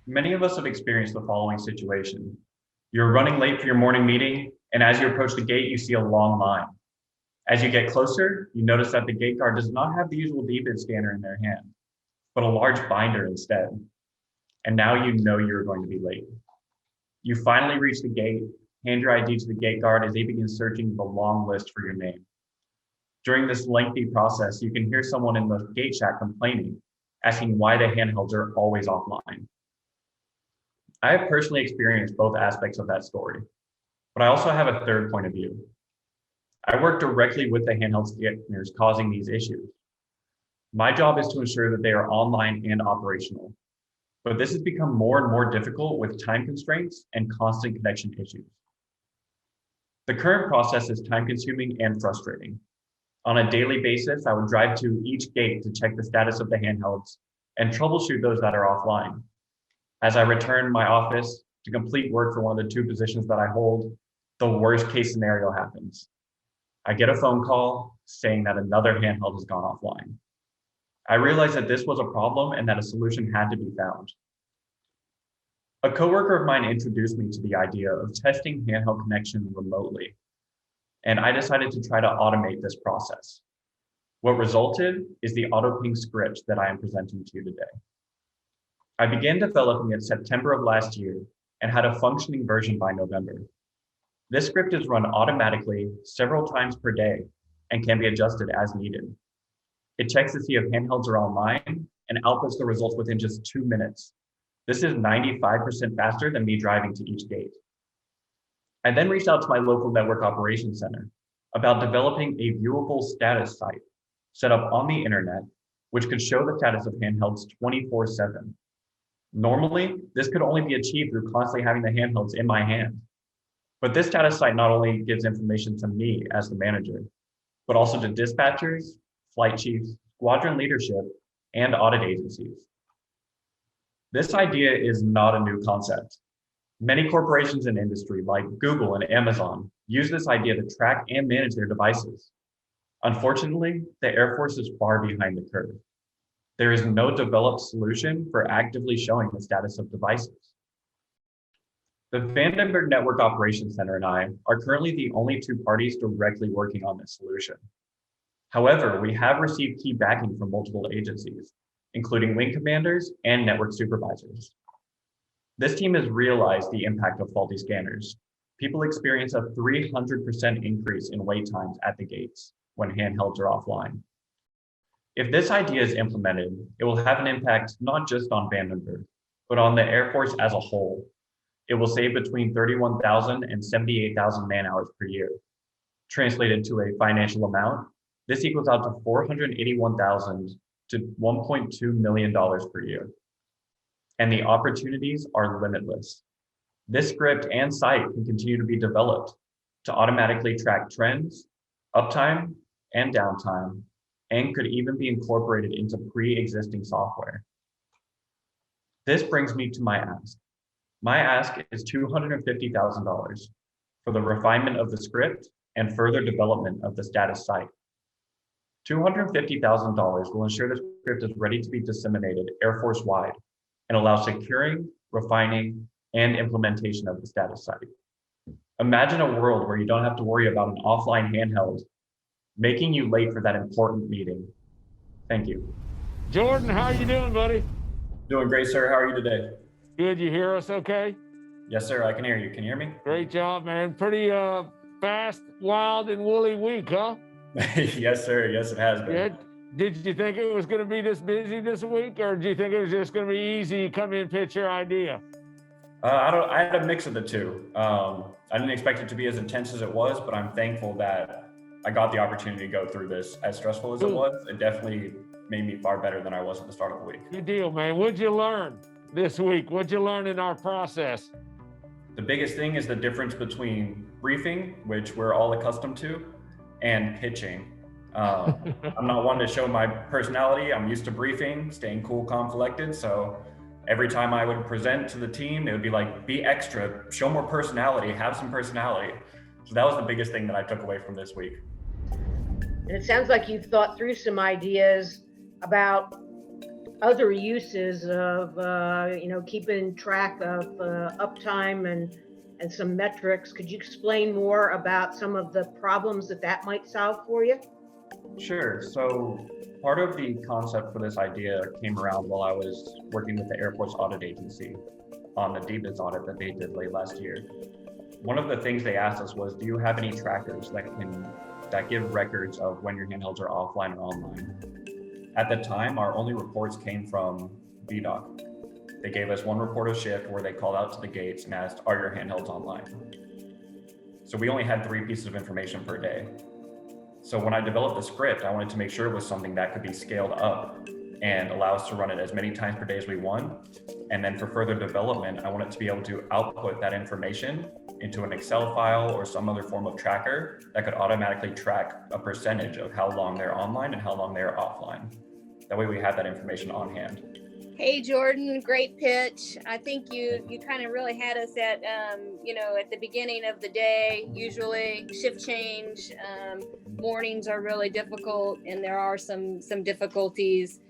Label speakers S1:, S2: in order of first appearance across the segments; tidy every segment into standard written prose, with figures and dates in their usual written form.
S1: Many of us have experienced the following situation. You're running late for your morning meeting, and as you approach the gate, you see a long line. As you get closer, you notice that the gate guard does not have the usual debit scanner in their hand, but a large binder instead. And now you know you're going to be late. You finally reach the gate, hand your ID to the gate guard as they begin searching the long list for your name. During this lengthy process, you can hear someone in the gate shack complaining, asking why the handhelds are always offline. I have personally experienced both aspects of that story, but I also have a third point of view. I work directly with the handheld scanners causing these issues. My job is to ensure that they are online and operational, but this has become more and more difficult with time constraints and constant connection issues. The current process is time-consuming and frustrating. On a daily basis, I would drive to each gate to check the status of the handhelds and troubleshoot those that are offline. As I return to my office to complete work for one of the two positions that I hold, the worst case scenario happens. I get a phone call saying that another handheld has gone offline. I realized that this was a problem and that a solution had to be found. A coworker of mine introduced me to the idea of testing handheld connection remotely, and I decided to try to automate this process. What resulted is the AutoPing script that I am presenting to you today. I began developing it September of last year and had a functioning version by November. This script is run automatically several times per day and can be adjusted as needed. It checks to see if handhelds are online and outputs the results within just 2 minutes. This is 95% faster than me driving to each gate. I then reached out to my local network operations center about developing a viewable status site set up on the internet, which could show the status of handhelds 24/7. Normally, this could only be achieved through constantly having the handhelds in my hand. But this status site not only gives information to me as the manager, but also to dispatchers, flight chiefs, squadron leadership, and audit agencies. This idea is not a new concept. Many corporations in industry like Google and Amazon use this idea to track and manage their devices. Unfortunately, the Air Force is far behind the curve. There is no developed solution for actively showing the status of devices. The Vandenberg Network Operations Center and I are currently the only two parties directly working on this solution. However, we have received key backing from multiple agencies, including wing commanders and network supervisors. This team has realized the impact of faulty scanners. People experience a 300% increase in wait times at the gates when handhelds are offline. If this idea is implemented, it will have an impact not just on Vandenberg, but on the Air Force as a whole. It will save between 31,000 and 78,000 man-hours per year. Translated to a financial amount, this equals out to $481,000 to $1.2 million per year. And the opportunities are limitless. This script and site can continue to be developed to automatically track trends, uptime, and downtime, and could even be incorporated into pre-existing software. This brings me to my ask. My ask is $250,000 for the refinement of the script and further development of the status site. $250,000 will ensure the script is ready to be disseminated Air Force-wide and allow securing, refining, and implementation of the status site. Imagine a world where you don't have to worry about an offline handheld making you late for that important meeting. Thank you.
S2: Jordan, how you doing, buddy?
S1: Doing great, sir. How are you today?
S2: Good, you hear us okay?
S1: Yes, sir, I can hear you. Can you hear me?
S2: Great job, man. Pretty fast, wild, and woolly week, huh?
S1: Yes, sir. Yes, it has been.
S2: Good. Did you think it was going to be this busy this week, or do you think it was just going to be easy, come in, pitch your idea?
S1: I had a mix of the two. I didn't expect it to be as intense as it was, but I'm thankful that I got the opportunity to go through this. As stressful as it was, it definitely made me far better than I was at the start of the week.
S2: Good deal, man. What'd you learn this week? What'd you learn in our process?
S1: The biggest thing is the difference between briefing, which we're all accustomed to, and pitching. I'm not one to show my personality. I'm used to briefing, staying cool, calm, collected. So every time I would present to the team, it would be like, be extra, show more personality, have some personality. So that was the biggest thing that I took away from this week.
S3: And it sounds like you've thought through some ideas about other uses of, keeping track of uptime and some metrics. Could you explain more about some of the problems that might solve for you?
S1: Sure. So part of the concept for this idea came around while I was working with the Air Force Audit Agency on the DBIS audit that they did late last year. One of the things they asked us was, do you have any trackers that give records of when your handhelds are offline or online? At the time, our only reports came from VDOC. They gave us one report of shift where they called out to the gates and asked, are your handhelds online? So we only had 3 pieces of information per day. So when I developed the script, I wanted to make sure it was something that could be scaled up and allow us to run it as many times per day as we want. And then for further development, I wanted to be able to output that information into an Excel file or some other form of tracker that could automatically track a percentage of how long they're online and how long they're offline. That way we have that information on hand.
S4: Hey, Jordan, great pitch. I think you kind of really had us at, at the beginning of the day, usually shift change. Mornings are really difficult and there are some difficulties.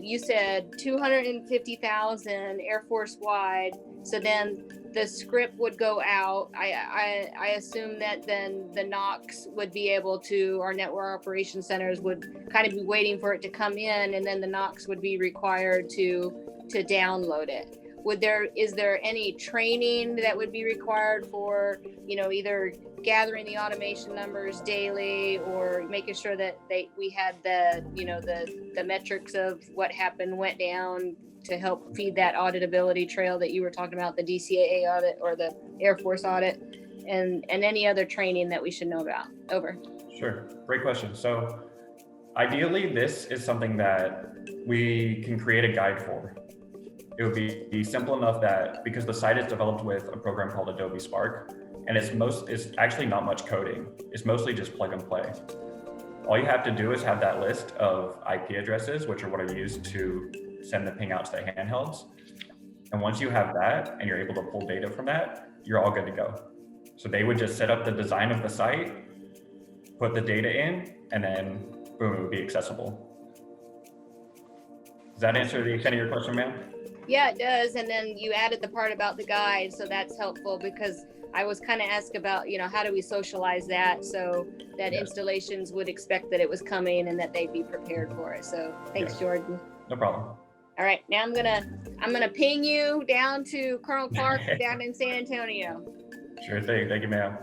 S4: You said 250,000 Air Force wide. So then the script would go out. I assume that then the NOCs would be able to, our network operations centers would kind of be waiting for it to come in, and then the NOCs would be required to download it. Is there any training that would be required for, either gathering the automation numbers daily or making sure that we had the metrics of what happened, went down, to help feed that auditability trail that you were talking about, the DCAA audit or the Air Force audit, and any other training that we should know about? Over.
S1: Sure, great question. So ideally, this is something that we can create a guide for. It would be simple enough that, because the site is developed with a program called Adobe Spark, and it's actually not much coding. It's mostly just plug and play. All you have to do is have that list of IP addresses, which are what are used to send the ping out to the handhelds. And once you have that and you're able to pull data from that, you're all good to go. So they would just set up the design of the site, put the data in, and then boom, it would be accessible. Does that answer the extent of your question, ma'am?
S4: Yeah, it does. And then you added the part about the guide. So that's helpful, because I was kind of asked about, how do we socialize that so that installations would expect that it was coming and that they'd be prepared for it. So thanks, Jordan.
S1: No problem.
S4: All right, now I'm gonna ping you down to Colonel Clark down in San Antonio.
S1: Sure thing. Thank you, ma'am.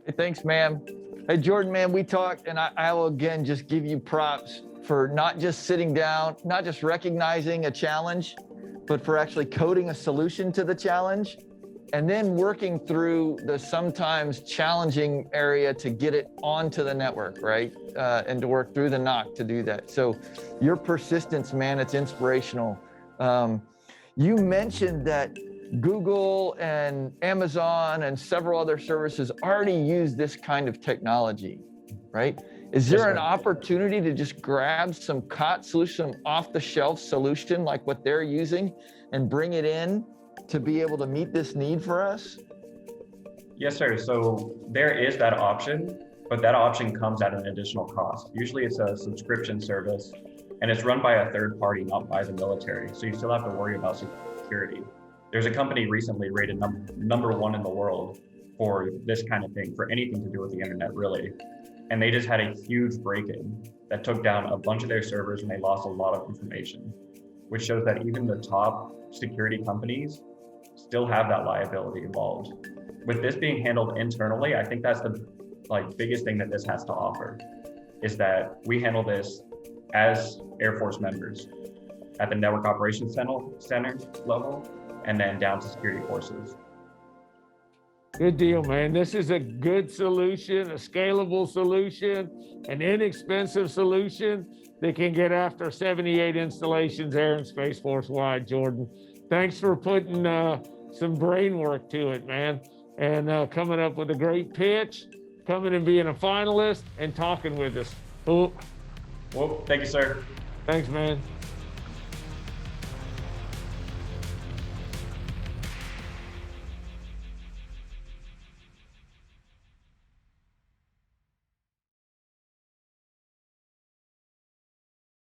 S5: Hey, thanks, ma'am. Hey, Jordan, man, we talked, and I will again just give you props for not just sitting down, not just recognizing a challenge, but for actually coding a solution to the challenge, and then working through the sometimes challenging area to get it onto the network, right? And to work through the NOC to do that. So your persistence, man, it's inspirational. You mentioned that Google and Amazon and several other services already use this kind of technology, right? Is there an opportunity to just grab some COT solution, off-the-shelf solution like what they're using, and bring it in to be able to meet this need for us?
S1: Yes, sir. So there is that option, but that option comes at an additional cost. Usually it's a subscription service, and it's run by a third party, not by the military. So you still have to worry about security. There's a company recently rated number 1 in the world for this kind of thing, for anything to do with the internet, really. And they just had a huge break-in that took down a bunch of their servers, and they lost a lot of information, which shows that even the top security companies still have that liability involved. With this being handled internally, I think that's the biggest thing that this has to offer, is that we handle this as Air Force members at the network operations center level, and then down to security forces.
S2: Good deal, man. This is a good solution, a scalable solution, an inexpensive solution that can get after 78 installations Air and Space Force wide, Jordan. Thanks for putting some brain work to it, man, and coming up with a great pitch, coming and being a finalist, and talking with us. Oh.
S1: Well, thank you, sir.
S2: Thanks, man.